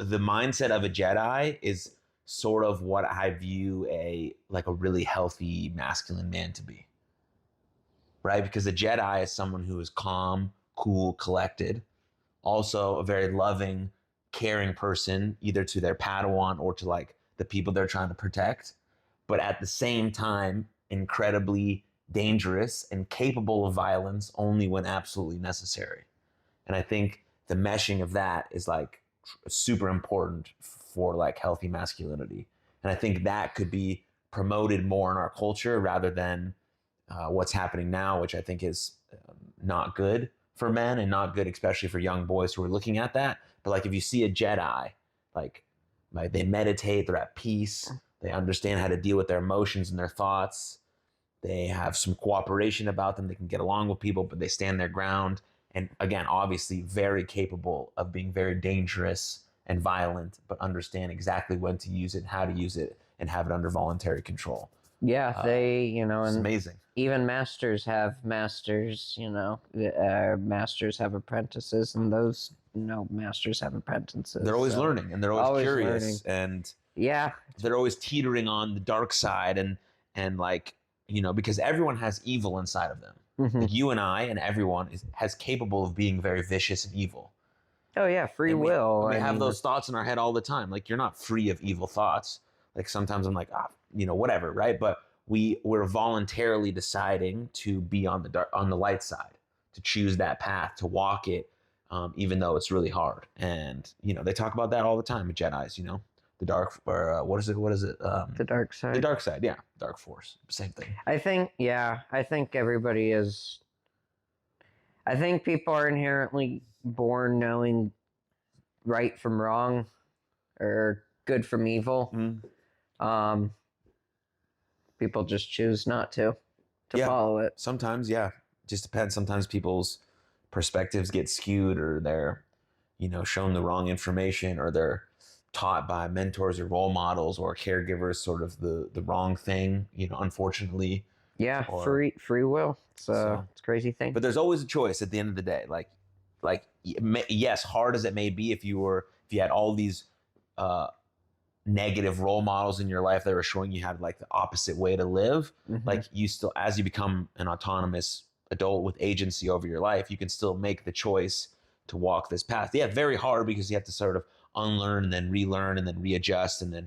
the mindset of a Jedi is sort of what I view like a really healthy masculine man to be. Right? Because a Jedi is someone who is calm, cool, collected, also a very loving, caring person, either to their Padawan or to like the people they're trying to protect, but at the same time, incredibly dangerous and capable of violence only when absolutely necessary. And I think the meshing of that is like super important for like healthy masculinity. And I think that could be promoted more in our culture rather than what's happening now, which I think is not good for men and not good, especially for young boys who are looking at that. But like if you see a Jedi, like they meditate, they're at peace, they understand how to deal with their emotions and their thoughts. They have some cooperation about them. They can get along with people, but they stand their ground. And again, obviously very capable of being very dangerous and violent, but understand exactly when to use it and how to use it and have it under voluntary control. Yeah, It's and amazing. even masters have masters, masters have apprentices, and those, masters have apprentices. They're always learning, and they're always curious, learning. and Yeah, they're always teetering on the dark side, and like, because everyone has evil inside of them. Like you and I and everyone has capable of being very vicious and evil. oh yeah, free And will. we have those thoughts in our head all the time. Like you're not free of evil thoughts. Like sometimes I'm like, whatever, right? But we're voluntarily deciding to be on the light side, to choose that path, to walk it, even though it's really hard. And they talk about that all the time with Jedi's. The dark, or what is it? What is it? The dark side. The dark side, yeah, dark force, same thing. I think everybody is. I think people are inherently born knowing right from wrong, or good from evil. People just choose not to follow it. Sometimes, yeah, just depends. Sometimes people's perspectives get skewed, or they're, shown the wrong information, or they're taught by mentors or role models or caregivers sort of the wrong thing. Unfortunately. Yeah, free will. It's a crazy thing. But there's always a choice at the end of the day. Like yes, hard as it may be, if you had all these negative role models in your life that were showing you how to like the opposite way to live, like you still, as you become an autonomous adult with agency over your life, you can still make the choice to walk this path. Yeah, very hard because you have to sort of unlearn and then relearn and then readjust and then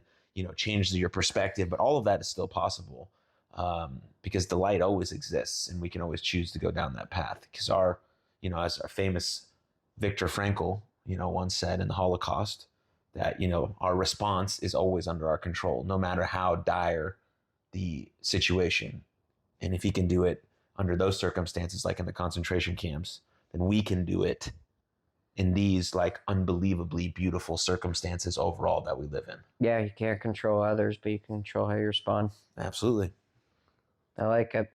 change your perspective. But all of that is still possible because the light always exists and we can always choose to go down that path. Because as our famous Viktor Frankl, once said in the Holocaust, that our response is always under our control, no matter how dire the situation. And if he can do it under those circumstances, like in the concentration camps, then we can do it in these like unbelievably beautiful circumstances overall that we live in. Yeah, you can't control others, but you can control how you respond. Absolutely. I like it.